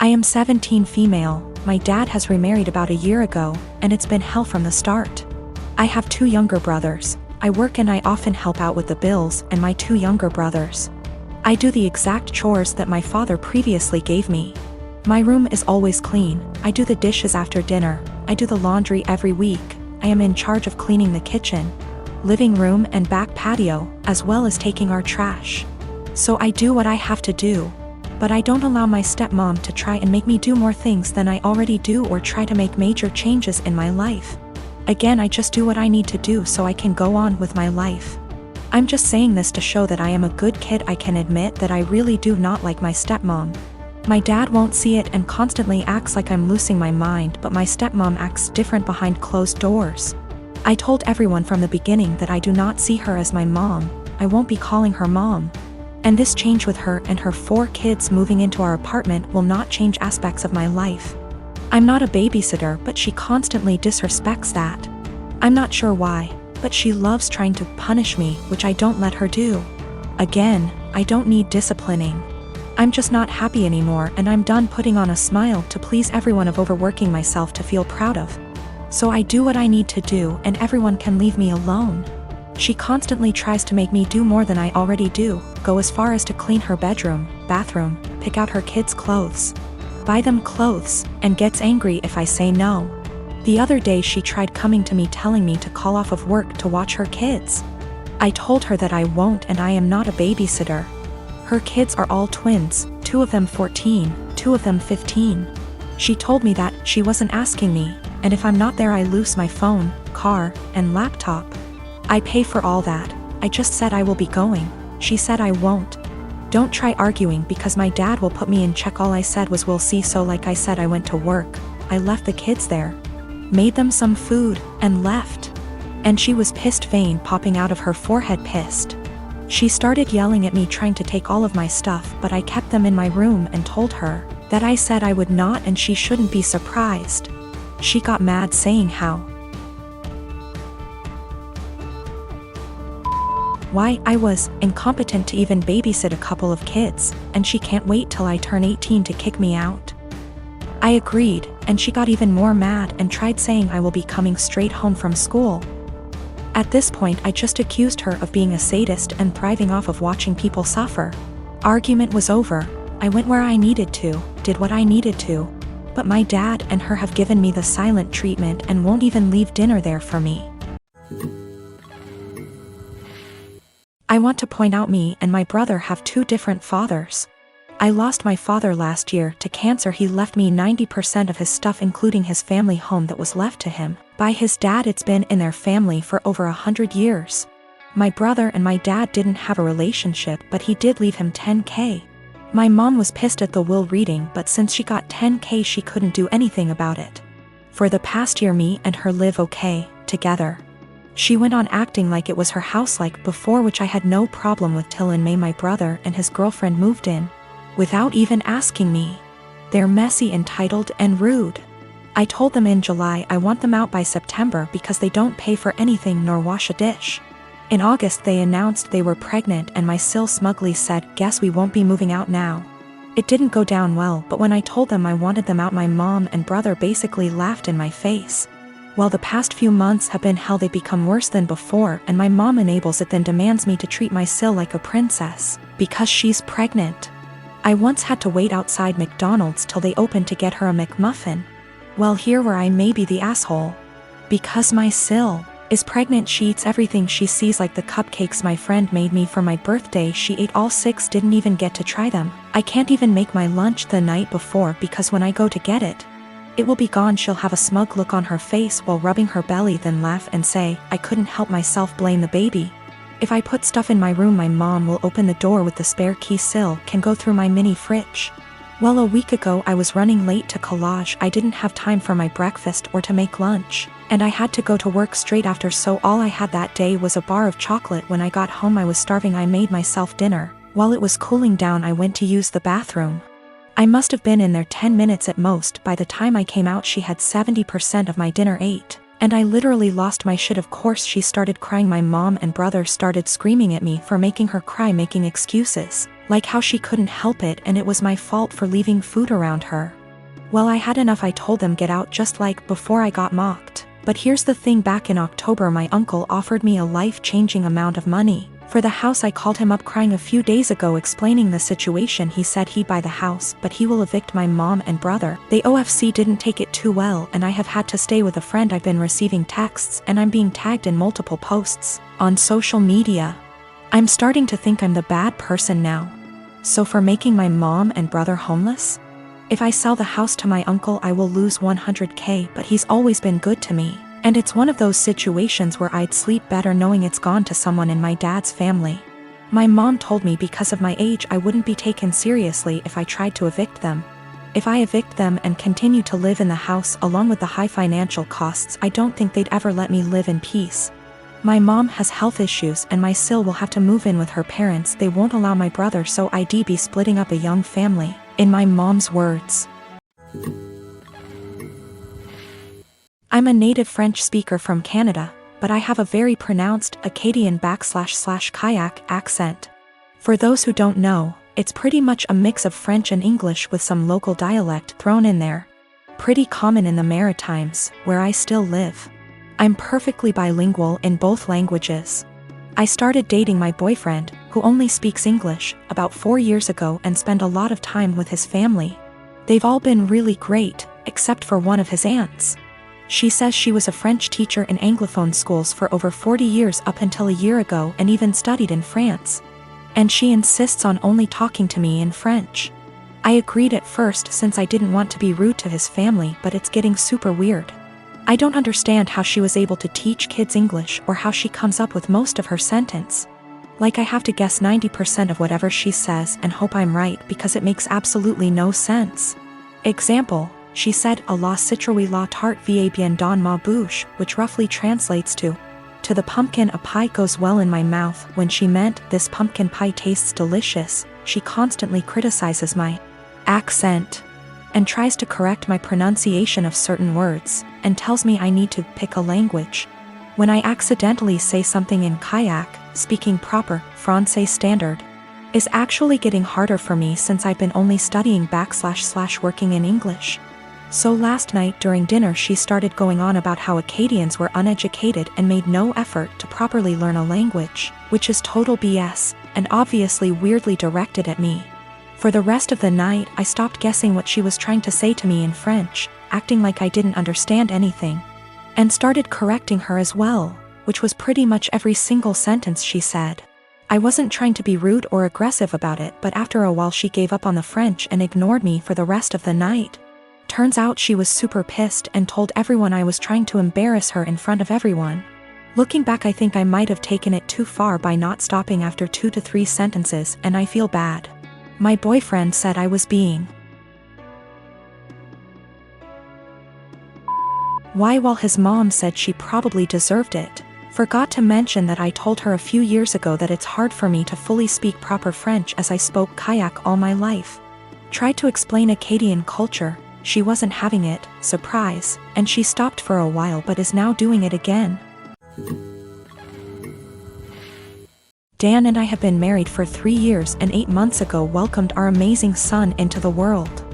am 17 female, my dad has remarried about a year ago, and it's been hell from the start. I have 2 younger brothers, I work and I often help out with the bills and my 2 younger brothers. I do the exact chores that my father previously gave me. My room is always clean, I do the dishes after dinner, I do the laundry every week, I am in charge of cleaning the kitchen, living room and back patio, as well as taking our trash. So I do what I have to do. But I don't allow my stepmom to try and make me do more things than I already do or try to make major changes in my life. Again, I just do what I need to do so I can go on with my life. I'm just saying this to show that I am a good kid. I can admit that I really do not like my stepmom. My dad won't see it and constantly acts like I'm losing my mind, but my stepmom acts different behind closed doors. I told everyone from the beginning that I do not see her as my mom, I won't be calling her mom. And this change with her and her 4 kids moving into our apartment will not change aspects of my life. I'm not a babysitter, but she constantly disrespects that. I'm not sure why, but she loves trying to punish me, which I don't let her do. Again, I don't need disciplining. I'm just not happy anymore and I'm done putting on a smile to please everyone of overworking myself to feel proud of. So I do what I need to do and everyone can leave me alone. She constantly tries to make me do more than I already do, go as far as to clean her bedroom, bathroom, pick out her kids' clothes, buy them clothes, and gets angry if I say no. The other day she tried coming to me telling me to call off of work to watch her kids. I told her that I won't and I am not a babysitter. Her kids are all twins, 2 of them 14, 2 of them 15. She told me that she wasn't asking me, and if I'm not there I lose my phone, car, and laptop. I pay for all that. I just said I will be going. She said I won't. Don't try arguing because my dad will put me in check. All I said was we'll see. So like I said, I went to work. I left the kids there, made them some food, and left. And she was pissed, vein popping out of her forehead, pissed. She started yelling at me, trying to take all of my stuff, but I kept them in my room and told her that I said I would not and she shouldn't be surprised. She got mad, saying why I was incompetent to even babysit a couple of kids, and she can't wait till I turn 18 to kick me out. I agreed, and she got even more mad and tried saying I will be coming straight home from school. At this point I just accused her of being a sadist and thriving off of watching people suffer. Argument was over. I went where I needed to, did what I needed to. But my dad and her have given me the silent treatment and won't even leave dinner there for me. I want to point out me and my brother have 2 different fathers. I lost my father last year to cancer. He left me 90% of his stuff, including his family home that was left to him by his dad. It's been in their family for over 100 years. My brother and my dad didn't have a relationship, but he did leave him $10K. My mom was pissed at the will reading, but since she got $10K she couldn't do anything about it. For the past year me and her live okay together. She went on acting like it was her house like before, which I had no problem with, till in May my brother and his girlfriend moved in without even asking me. They're messy, entitled, and rude. I told them in July I want them out by September because they don't pay for anything nor wash a dish. In August they announced they were pregnant and my sil smugly said, "Guess we won't be moving out now." It didn't go down well, but when I told them I wanted them out, my mom and brother basically laughed in my face. Well, the past few months have been hell. They become worse than before, and my mom enables it, then demands me to treat my sil like a princess because she's pregnant. I once had to wait outside McDonald's till they opened to get her a McMuffin. Well, here where I may be the asshole. Because my sil is pregnant, she eats everything she sees, like the cupcakes my friend made me for my birthday. She ate all 6, didn't even get to try them. I can't even make my lunch the night before because when I go to get it, it will be gone. She'll have a smug look on her face while rubbing her belly, then laugh and say, "I couldn't help myself, blame the baby." If I put stuff in my room, my mom will open the door with the spare key. Sil can go through my mini fridge. Well, a week ago I was running late to collage. I didn't have time for my breakfast or to make lunch, and I had to go to work straight after, so all I had that day was a bar of chocolate. When I got home I was starving. I made myself dinner. While it was cooling down I went to use the bathroom. I must have been in there 10 minutes at most. By the time I came out she had 70% of my dinner ate, and I literally lost my shit. Of course she started crying. My mom and brother started screaming at me for making her cry, making excuses, Like how she couldn't help it and it was my fault for leaving food around her. Well, I had enough. I told them get out just like before I got mocked. But here's the thing, back in October my uncle offered me a life-changing amount of money for the house. I called him up crying a few days ago explaining the situation. He said he'd buy the house, but he will evict my mom and brother. The OFC didn't take it too well and I have had to stay with a friend. I've been receiving texts and I'm being tagged in multiple posts on social media. I'm starting to think I'm the bad person now. So for making my mom and brother homeless? If I sell the house to my uncle I will lose 100K, but he's always been good to me. And it's one of those situations where I'd sleep better knowing it's gone to someone in my dad's family. My mom told me because of my age I wouldn't be taken seriously if I tried to evict them. If I evict them and continue to live in the house along with the high financial costs, I don't think they'd ever let me live in peace. My mom has health issues and my sil will have to move in with her parents. They won't allow my brother, so I'd be splitting up a young family. In my mom's words, I'm a native French speaker from Canada, but I have a very pronounced Acadian/Kayak accent. For those who don't know, it's pretty much a mix of French and English with some local dialect thrown in there. Pretty common in the Maritimes, where I still live. I'm perfectly bilingual in both languages. I started dating my boyfriend, who only speaks English, about 4 years ago and spent a lot of time with his family. They've all been really great, except for one of his aunts. She says she was a French teacher in Anglophone schools for over 40 years up until a year ago and even studied in France. And she insists on only talking to me in French. I agreed at first since I didn't want to be rude to his family, but it's getting super weird. I don't understand how she was able to teach kids English or how she comes up with most of her sentence. Like I have to guess 90% of whatever she says and hope I'm right because it makes absolutely no sense. Example, she said a la citrouille la tarte va bien dans ma bouche, which roughly translates to the pumpkin a pie goes well in my mouth, when she meant this pumpkin pie tastes delicious. She constantly criticizes my accent and tries to correct my pronunciation of certain words, and tells me I need to pick a language. When I accidentally say something in Kayak, speaking proper Francais standard is actually getting harder for me since I've been only studying / working in English. So last night during dinner she started going on about how Acadians were uneducated and made no effort to properly learn a language, which is total BS, and obviously weirdly directed at me. For the rest of the night I stopped guessing what she was trying to say to me in French, acting like I didn't understand anything, and started correcting her as well, which was pretty much every single sentence she said. I wasn't trying to be rude or aggressive about it, but after a while she gave up on the French and ignored me for the rest of the night. Turns out she was super pissed and told everyone I was trying to embarrass her in front of everyone. Looking back, I think I might have taken it too far by not stopping after 2 to 3 sentences, and I feel bad. My boyfriend said I was being while his mom said she probably deserved it. Forgot to mention that I told her a few years ago that it's hard for me to fully speak proper French as I spoke Kayak all my life. Tried to explain Acadian culture, she wasn't having it, surprise, and she stopped for a while but is now doing it again. Dan and I have been married for 3 years and 8 months ago welcomed our amazing son into the world.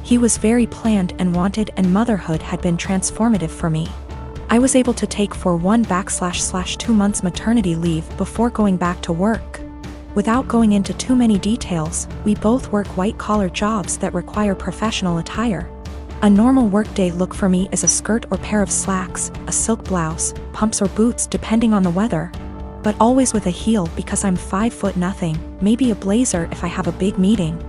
He was very planned and wanted, and motherhood had been transformative for me. I was able to take for 1/2 months maternity leave before going back to work. Without going into too many details, we both work white-collar jobs that require professional attire. A normal workday look for me is a skirt or pair of slacks, a silk blouse, pumps or boots depending on the weather, but always with a heel because I'm 5'0", maybe a blazer if I have a big meeting.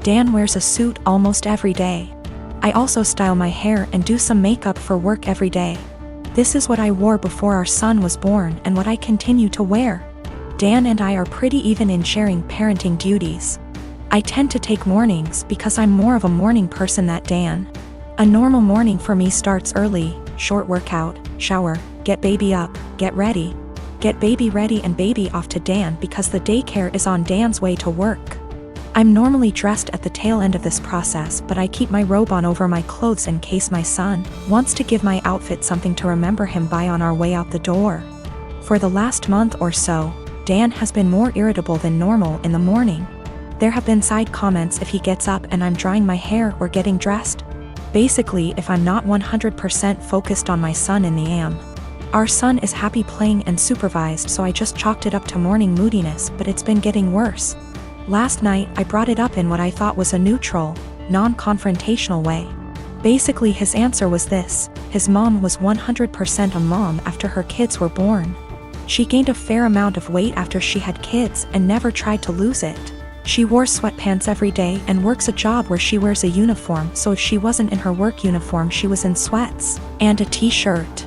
Dan wears a suit almost every day. I also style my hair and do some makeup for work every day. This is what I wore before our son was born and what I continue to wear. Dan and I are pretty even in sharing parenting duties. I tend to take mornings because I'm more of a morning person than Dan. A normal morning for me starts early, short workout, shower, get baby up, get baby ready and baby off to Dan because the daycare is on Dan's way to work. I'm normally dressed at the tail end of this process, but I keep my robe on over my clothes in case my son wants to give my outfit something to remember him by on our way out the door. For the last month or so, Dan has been more irritable than normal in the morning. There have been side comments if he gets up and I'm drying my hair or getting dressed. Basically, if I'm not 100% focused on my son in the AM. Our son is happy playing and supervised, so I just chalked it up to morning moodiness, but it's been getting worse. Last night, I brought it up in what I thought was a neutral, non-confrontational way. Basically, his answer was this: his mom was 100% a mom after her kids were born. She gained a fair amount of weight after she had kids and never tried to lose it. She wore sweatpants every day and works a job where she wears a uniform, so if she wasn't in her work uniform she was in sweats and a t-shirt.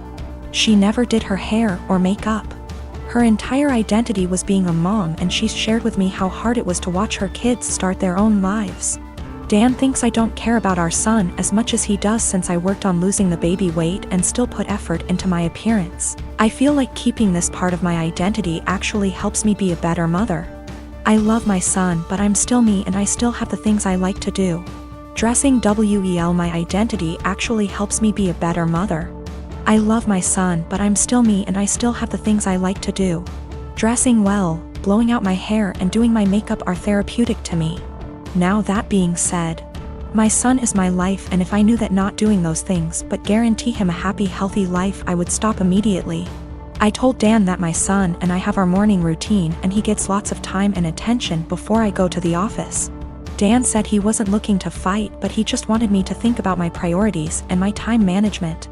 She never did her hair or makeup. Her entire identity was being a mom, and she shared with me how hard it was to watch her kids start their own lives. Dan thinks I don't care about our son as much as he does since I worked on losing the baby weight and still put effort into my appearance. I feel like keeping this part of my identity actually helps me be a better mother. I love my son, but I'm still me and I still have the things I like to do. Dressing well, my identity actually helps me be a better mother. I love my son, but I'm still me and I still have the things I like to do. Dressing well, blowing out my hair and doing my makeup are therapeutic to me. Now that being said, my son is my life, and if I knew that not doing those things but guarantee him a happy, healthy life, I would stop immediately. I told Dan that my son and I have our morning routine and he gets lots of time and attention before I go to the office. Dan said he wasn't looking to fight, but he just wanted me to think about my priorities and my time management.